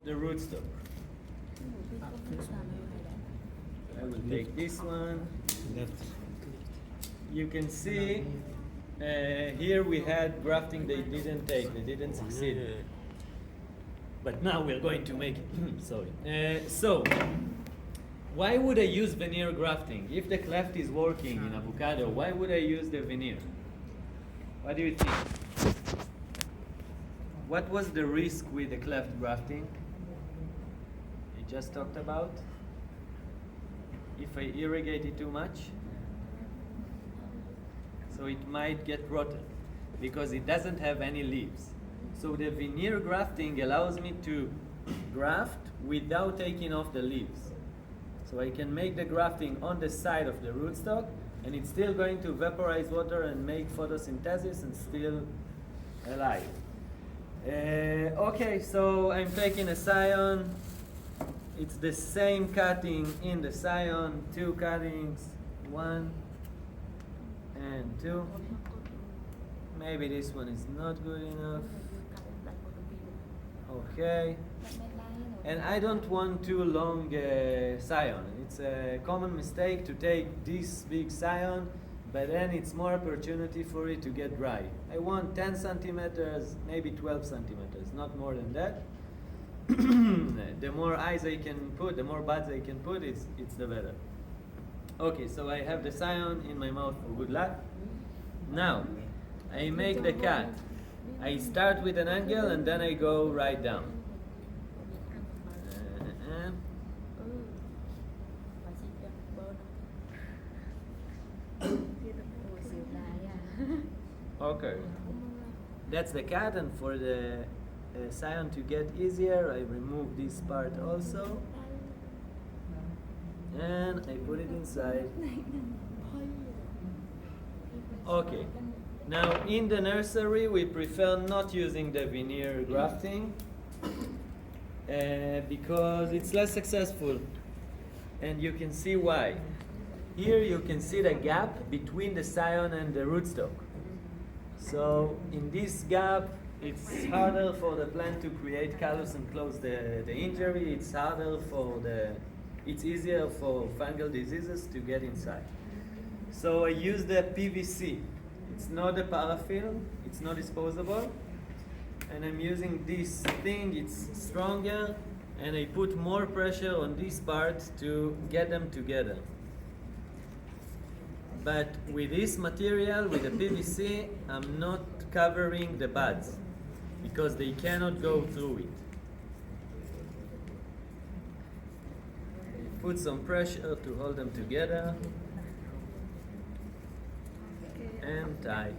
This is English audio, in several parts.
the rootstock. I will take this one. Left. You can see here we had grafting they didn't succeed. But now we're going to make it. Sorry. So, why would I use veneer grafting? If the cleft is working in avocado, why would I use the veneer? What do you think? What was the risk with the cleft grafting? We just talked about. If I irrigate it too much, so it might get rotten because it doesn't have any leaves. So the veneer grafting allows me to graft without taking off the leaves. So I can make the grafting on the side of the rootstock, and it's still going to vaporize water and make photosynthesis and still alive. Okay, so I'm taking a scion. It's the same cutting in the scion, 2 cuttings, 1 and 2. Maybe this one is not good enough. Okay. And I don't want too long scion. It's a common mistake to take this big scion, but then it's more opportunity for it to get dry. I want 10 centimeters, maybe 12 centimeters, not more than that. The more eyes I can put, the more buds I can put, it's the better. Okay, so I have the scion in my mouth for good luck. Now, I make the cut. I start with an angle and then I go right down. Okay, that's the cut, and for the scion to get easier, I remove this part also, and I put it inside. Okay, now in the nursery we prefer not using the veneer grafting because it's less successful, and you can see why. Here you can see the gap between the scion and the rootstock. So in this gap, it's harder for the plant to create callus and close the injury. It's easier for fungal diseases to get inside. So I use the PVC. It's not a paraffin, it's not disposable. And I'm using this thing, it's stronger, and I put more pressure on this part to get them together. But with this material, with the PVC, I'm not covering the buds because they cannot go through it. Put some pressure to hold them together and tie.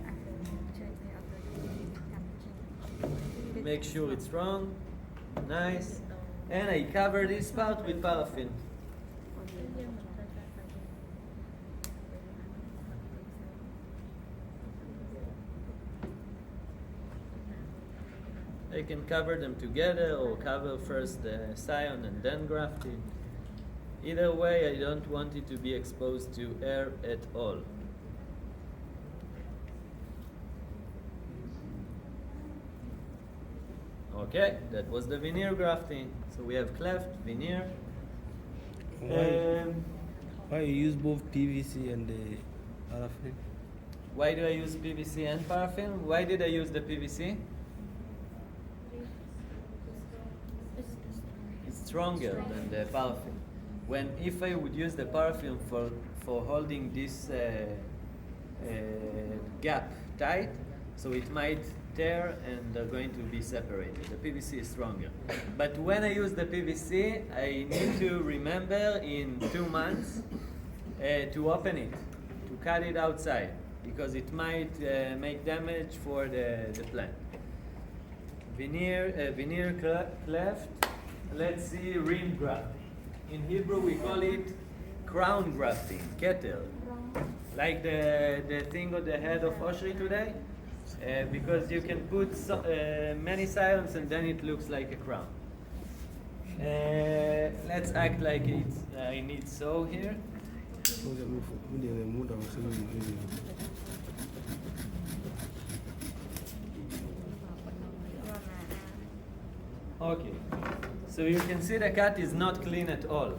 Make sure it's strong, nice, and I cover this part with paraffin. I can cover them together or cover first the scion and then graft it. Either way, I don't want it to be exposed to air at all. Okay, that was the veneer grafting. So we have cleft, veneer. Why you use both PVC and the paraffin? Why do I use PVC and paraffin? Why did I use the PVC? It's stronger than the paraffin. If I would use the paraffin for holding this gap tight, so it might tear and they're going to be separated. The PVC is stronger. But when I use the PVC, I need to remember in 2 months to open it, to cut it outside, because it might make damage for the plant. Veneer cleft. Let's see rim grafting. In Hebrew we call it crown grafting, ketel, like the thing on the head of Oshri today, because you can put many scions and then it looks like a crown. Let's act like I need so here. Okay, So you can see the cut is not clean at all.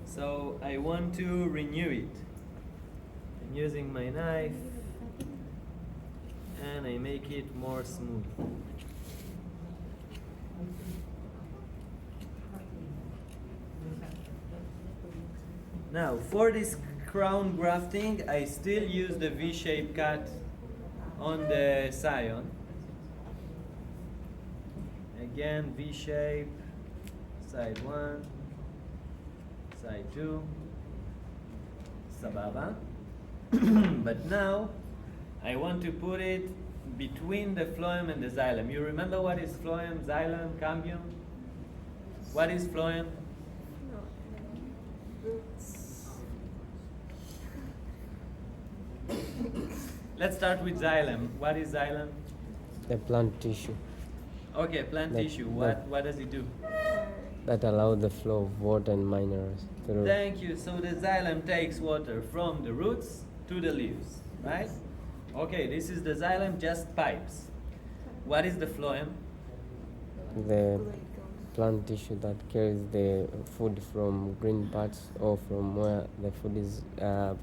So I want to renew it. I'm using my knife and I make it more smooth. Now for this crown grafting, I still use the V-shaped cut on the scion. Again, V-shape, side 1, side 2, sababa. But now, I want to put it between the phloem and the xylem. You remember what is phloem, xylem, cambium? What is phloem? Let's start with xylem. What is xylem? The plant tissue Okay, plant That- tissue. that- What does it do? that allow the flow of water and minerals through. Thank you. So the xylem takes water from the roots to the leaves, right? Okay, this is the xylem, just pipes. What is the phloem? The plant tissue that carries the food from green parts or from where the food is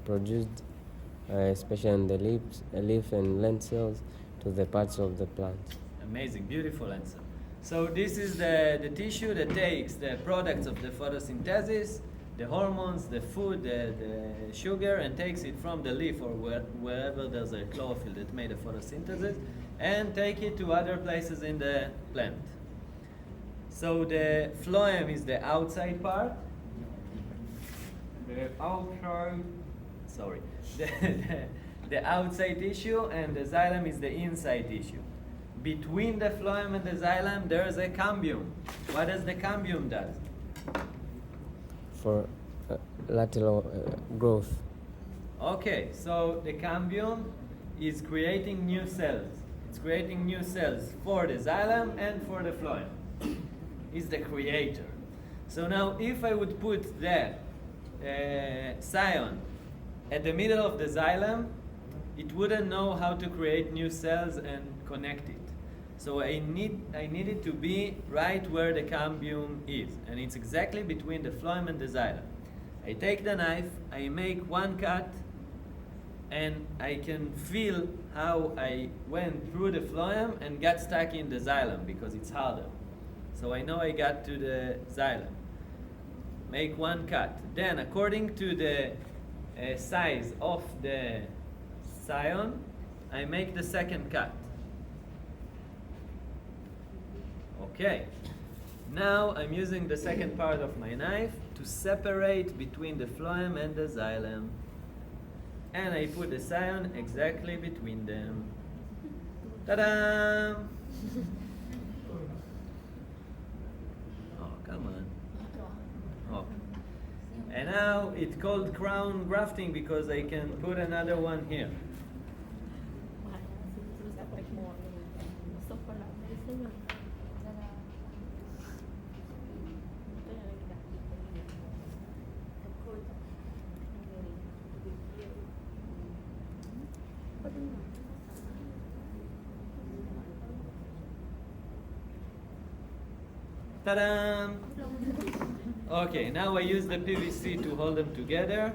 produced, especially in the leaf and lentils, to the parts of the plant. Amazing, beautiful answer. So this is the tissue that takes the products of the photosynthesis, the hormones, the food, the sugar, and takes it from the leaf or wherever there's a chlorophyll that made a photosynthesis, and take it to other places in the plant. So the phloem is the outside part. The outside, sorry, the outside tissue, and the xylem is the inside tissue. Between the phloem and the xylem, there is a cambium. What does the cambium do? For lateral growth. Okay, so the cambium is creating new cells. It's creating new cells for the xylem and for the phloem. It's the creator. So now if I would put the scion at the middle of the xylem, it wouldn't know how to create new cells and connect it. So I need it to be right where the cambium is, and it's exactly between the phloem and the xylem. I take the knife, I make one cut, and I can feel how I went through the phloem and got stuck in the xylem because it's harder. So I know I got to the xylem. Make one cut. Then, according to the size of the scion, I make the second cut. Okay. Now I'm using the second part of my knife to separate between the phloem and the xylem. And I put the scion exactly between them. Ta-da! Oh, come on. Oh. And now it's called crown grafting because I can put another one here. Ta-da! Okay, now I use the PVC to hold them together.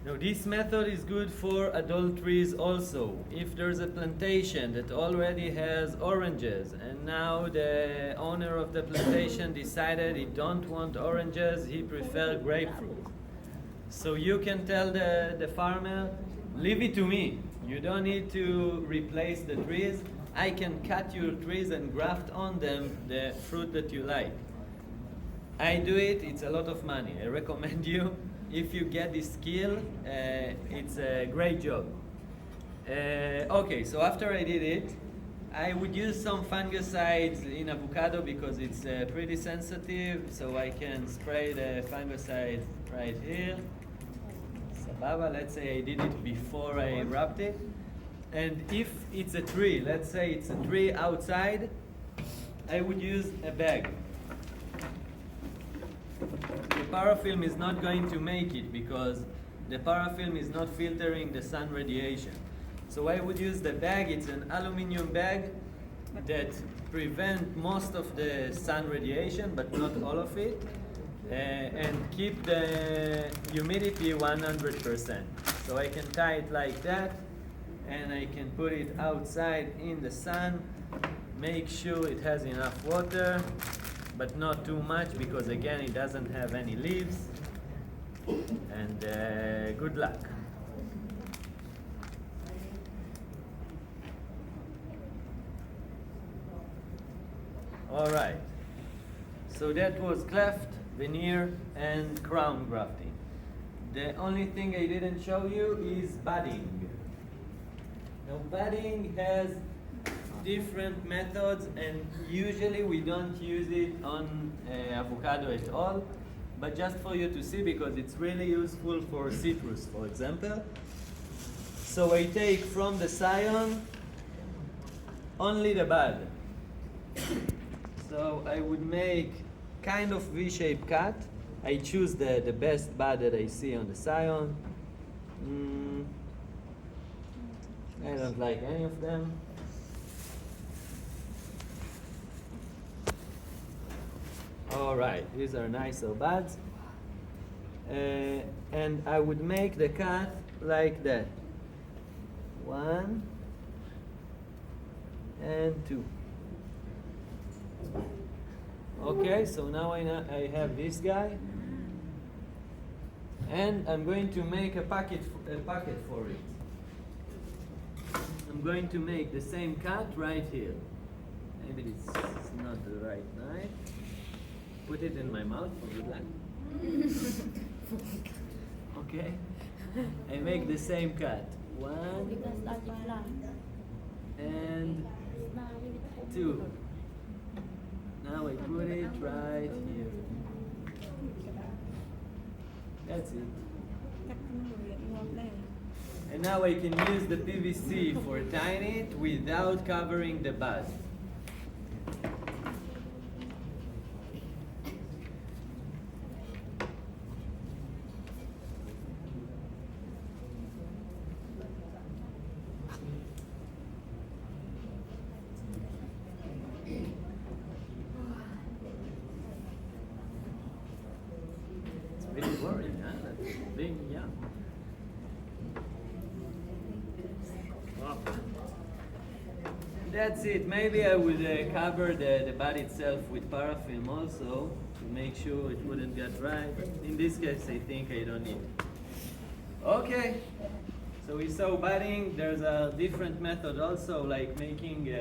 Now this method is good for adult trees also. If there's a plantation that already has oranges and now the owner of the plantation decided he don't want oranges, he prefers grapefruit. So you can tell the farmer, leave it to me. You don't need to replace the trees. I can cut your trees and graft on them the fruit that you like. I do it, it's a lot of money. I recommend you. If you get this skill, it's a great job. Okay, so after I did it, I would use some fungicides in avocado because it's pretty sensitive, so I can spray the fungicide right here. Sababa, let's say I did it before I wrapped it. And if it's a tree, let's say it's a tree outside, I would use a bag. parafilm is not going to make it because the parafilm is not filtering the sun radiation. So I would use the bag. It's an aluminum bag that prevent most of the sun radiation, but not all of it, and keep the humidity 100%. So I can tie it like that, and I can put it outside in the sun. Make sure it has enough water, but not too much because again it doesn't have any leaves. And good luck. All right, so that was cleft, veneer, and crown grafting. The only thing I didn't show you is budding. Now budding has different methods, and usually we don't use it on avocado at all, but just for you to see because it's really useful for citrus, for example. So I take from the scion only the bud. So I would make kind of V-shaped cut. I choose the best bud that I see on the scion. I don't like any of them. All right, these are nicer buds. And I would make the cut like that. 1 and 2. Okay, so now I have this guy, and I'm going to make a packet for it. I'm going to make the same cut right here. Maybe it's not the right knife. Put it in my mouth for good luck. Okay, I make the same cut. 1 and 2. Now I put it right here. That's it. And now I can use the PVC for tying it without covering the bud. Really worrying, huh? That's big, yeah. Wow. That's it. Maybe I would cover the bud itself with paraffin also to make sure it wouldn't get dry. But in this case, I think I don't need it. Okay. So we saw budding. There's a different method also, like making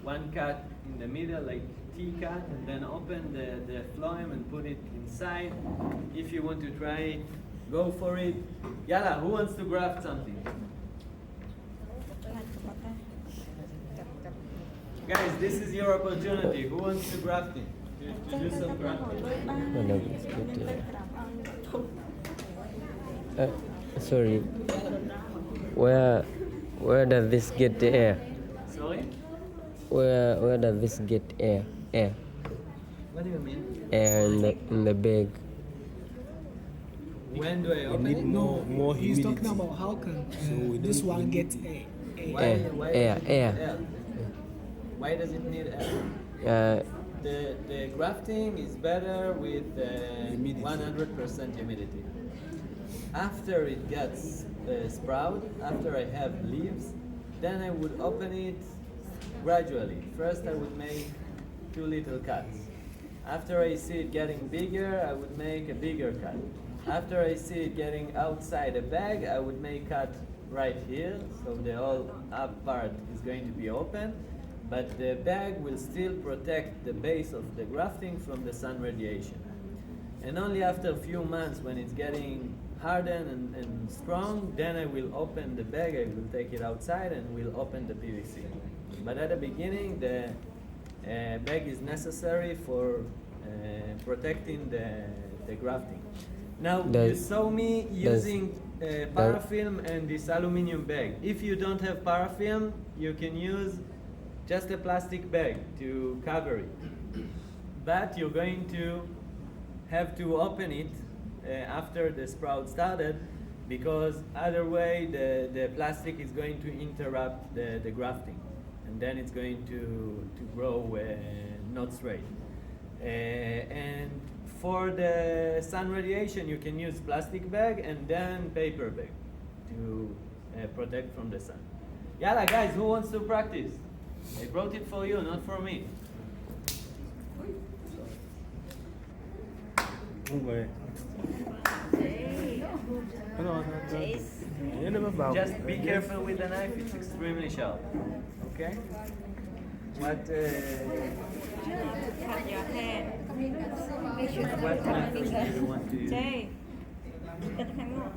one cut in the middle, like T-cut, and then open the phloem and put it inside. If you want to try it, go for it. Yalla, who wants to graft something? Guys, this is your opportunity. Who wants to graft it? To do some grafting. Sorry. Where does this get the air? Sorry? Where does this get air? Air. What do you mean? Air in the bag. When do I open it? No, more he's humidity. talking about how can we this don't one need- get Air. Air. Why does it need air? The grafting is better with Humidity. 100% humidity. After it gets sprout, after I have leaves, then I would open it gradually. First I would make 2 little cuts. After I see it getting bigger, I would make a bigger cut. After I see it getting outside the bag, I would make cut right here, so the whole up part is going to be open, but the bag will still protect the base of the grafting from the sun radiation. And only after a few months, when it's getting hardened and strong, then I will open the bag, I will take it outside and will open the PVC. But at the beginning, the bag is necessary for protecting the grafting. Now, you saw me using parafilm and this aluminum bag. If you don't have parafilm, you can use just a plastic bag to cover it. But you're going to have to open it after the sprout started, because other way the plastic is going to interrupt the grafting, and then it's going to grow not straight. And for the sun radiation, you can use plastic bag and then paper bag to protect from the sun. Yalla guys, who wants to practice? I brought it for you, not for me. Just be careful with the knife, it's extremely sharp. Okay? What Cut your hand. what method do you want to use? Jay, cut the hand off.